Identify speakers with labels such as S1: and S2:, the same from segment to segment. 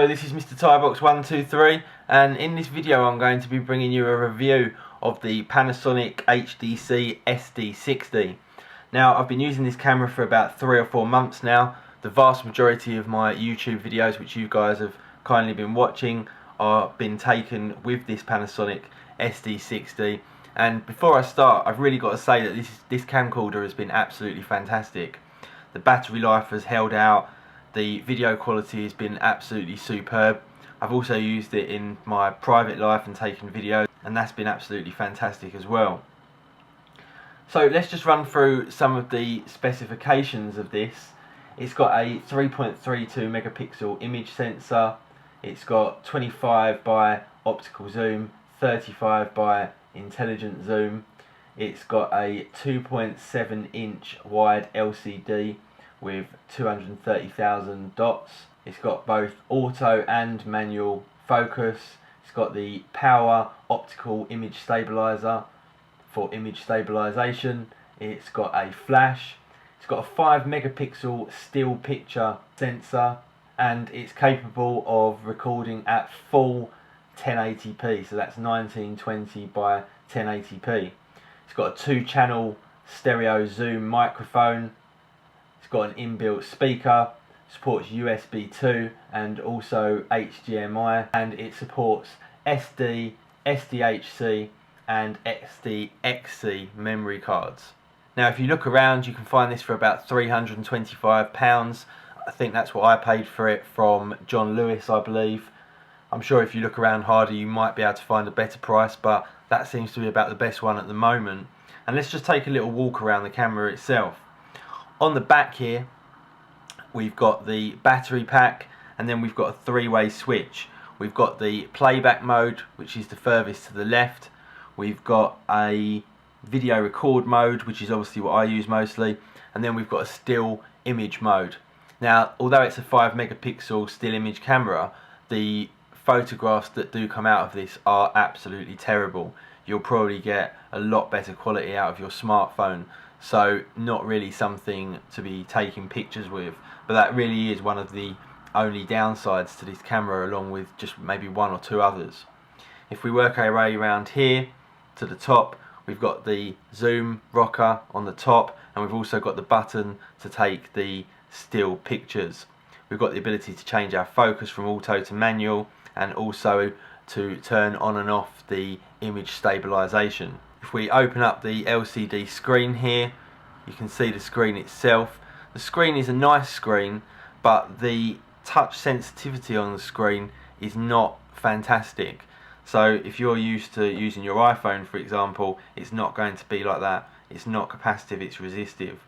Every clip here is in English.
S1: Hello, this is Mr. Tybox123, and in this video I'm going to be bringing you a review of the Panasonic HDC-SD60. Now, I've been using this camera for about 3 or 4 months now. The vast majority of my YouTube videos, which you guys have kindly been watching, are been taken with this Panasonic SD60. And before I start, I've really got to say that this camcorder has been absolutely fantastic. The battery life has held out. The video quality has been absolutely superb. I've also used it in my private life and taken videos, and that's been absolutely fantastic as well. So let's just run through some of the specifications of this. It's got a 3.32 megapixel image sensor. It's got 25 by optical zoom, 35 by intelligent zoom. It's got a 2.7 inch wide LCD with 230,000 dots. It's got both auto and manual focus. It's got the power optical image stabilizer for image stabilization. It's got a flash. It's got a 5 megapixel still picture sensor, and it's capable of recording at full 1080p, so that's 1920 by 1080p. It's got a 2-channel stereo zoom microphone. It's got an inbuilt speaker, supports USB 2 and also HDMI, and it supports SD, SDHC and XDXC memory cards. Now, if you look around, you can find this for about £325. I think that's what I paid for it from John Lewis, I believe. I'm sure if you look around harder you might be able to find a better price, but that seems to be about the best one at the moment. And let's just take a little walk around the camera itself. On the back here we've got the battery pack, and then we've got a 3-way switch. We've got the playback mode, which is the furthest to the left. We've got a video record mode, which is obviously what I use mostly, and then we've got a still image mode. Now, although it's a 5 megapixel still image camera, the photographs that do come out of this are absolutely terrible. You'll probably get a lot better quality out of your smartphone, so not really something to be taking pictures with, but that really is one of the only downsides to this camera, along with just maybe 1 or 2 others. If we work our way around here to the top, we've got the zoom rocker on the top, and we've also got the button to take the still pictures. We've got the ability to change our focus from auto to manual, and also to turn on and off the image stabilization. If we open up the LCD screen here, you can see the screen itself. The screen is a nice screen, but the touch sensitivity on the screen is not fantastic. So if you're used to using your iPhone, for example, it's not going to be like that. It's not capacitive, it's resistive.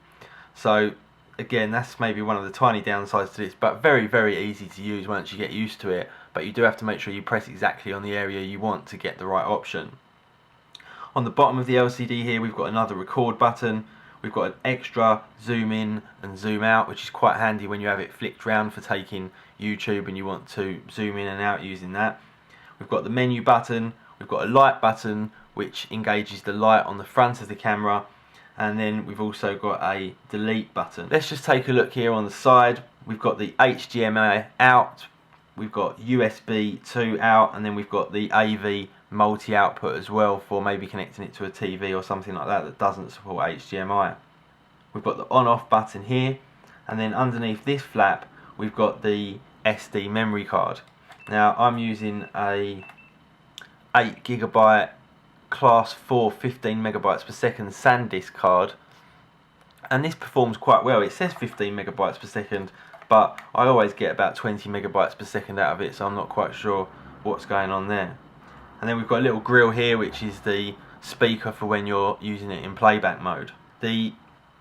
S1: So again, that's maybe one of the tiny downsides to this, but very, very easy to use once you get used to it. But you do have to make sure you press exactly on the area you want to get the right option. On the bottom of the LCD here, we've got another record button. We've got an extra zoom in and zoom out, which is quite handy when you have it flicked round for taking YouTube and you want to zoom in and out using that. We've got the menu button. We've got a light button, which engages the light on the front of the camera. And then we've also got a delete button. Let's just take a look here on the side. We've got the HDMI out, we've got USB 2 out, and then we've got the AV multi-output as well for maybe connecting it to a TV or something like that that doesn't support HDMI. We've got the on-off button here, and then underneath this flap we've got the SD memory card. Now, I'm using a 8GB class 4 15 megabytes per second SanDisk card, and this performs quite well. It says 15 megabytes per second, but I always get about 20 megabytes per second out of it, so I'm not quite sure what's going on there. And then we've got a little grill here, which is the speaker for when you're using it in playback mode. The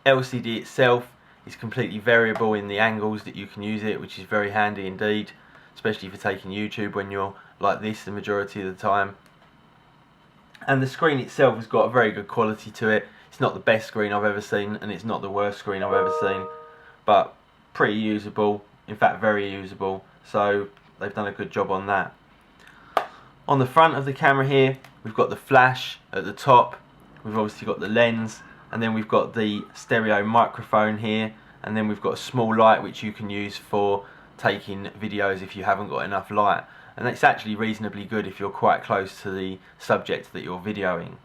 S1: LCD itself is completely variable in the angles that you can use it, which is very handy indeed, especially for taking YouTube when you're like this the majority of the time. And the screen itself has got a very good quality to it. It's not the best screen I've ever seen, and it's not the worst screen I've ever seen, but pretty usable, in fact very usable, so they've done a good job on that. On the front of the camera here, we've got the flash at the top, we've obviously got the lens, and then we've got the stereo microphone here, and then we've got a small light which you can use for taking videos if you haven't got enough light, and it's actually reasonably good if you're quite close to the subject that you're videoing.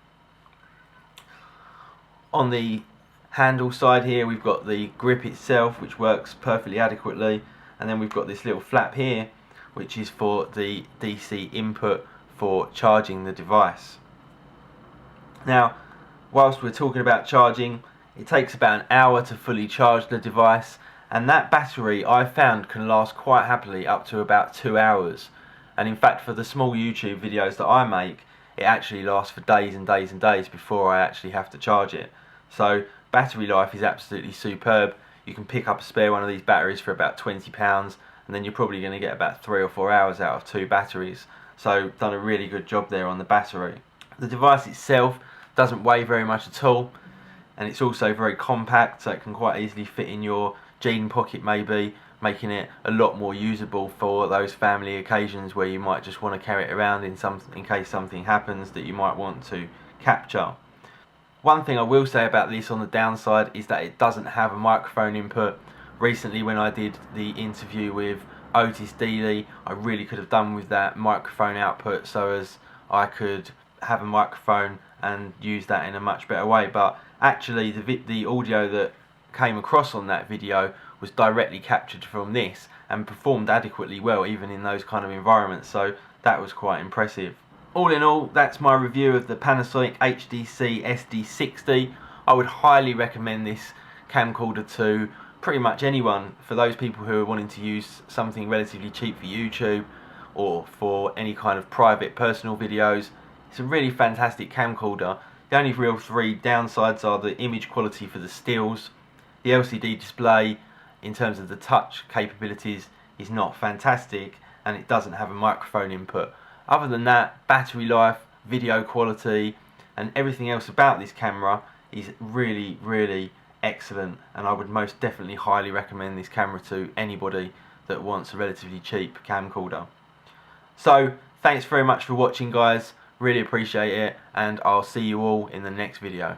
S1: On the handle side here we've got the grip itself, which works perfectly adequately, and then we've got this little flap here which is for the DC input for charging the device. Now, whilst we're talking about charging, it takes about an hour to fully charge the device, and that battery I found can last quite happily up to about 2 hours. And in fact, for the small YouTube videos that I make, it actually lasts for days and days and days before I actually have to charge it. So battery life is absolutely superb. You can pick up a spare one of these batteries for about £20, and then you're probably going to get about 3 or 4 hours out of 2 batteries. So done a really good job there on the battery. The device itself doesn't weigh very much at all, and it's also very compact, so it can quite easily fit in your jean pocket maybe, making it a lot more usable for those family occasions where you might just want to carry it around in case something happens that you might want to capture. One thing I will say about this on the downside is that it doesn't have a microphone input. Recently when I did the interview with Otis Dealey, I really could have done with that microphone output so as I could have a microphone and use that in a much better way, but actually the audio that came across on that video was directly captured from this and performed adequately well even in those kind of environments, so that was quite impressive. All in all, that's my review of the Panasonic HDC-SD60. I would highly recommend this camcorder to pretty much anyone, for those people who are wanting to use something relatively cheap for YouTube or for any kind of private personal videos. It's a really fantastic camcorder. The only real 3 downsides are the image quality for the stills. The LCD display in terms of the touch capabilities is not fantastic, and it doesn't have a microphone input. Other than that, battery life, video quality and everything else about this camera is really excellent, and I would most definitely highly recommend this camera to anybody that wants a relatively cheap camcorder. So thanks very much for watching guys, really appreciate it, and I'll see you all in the next video.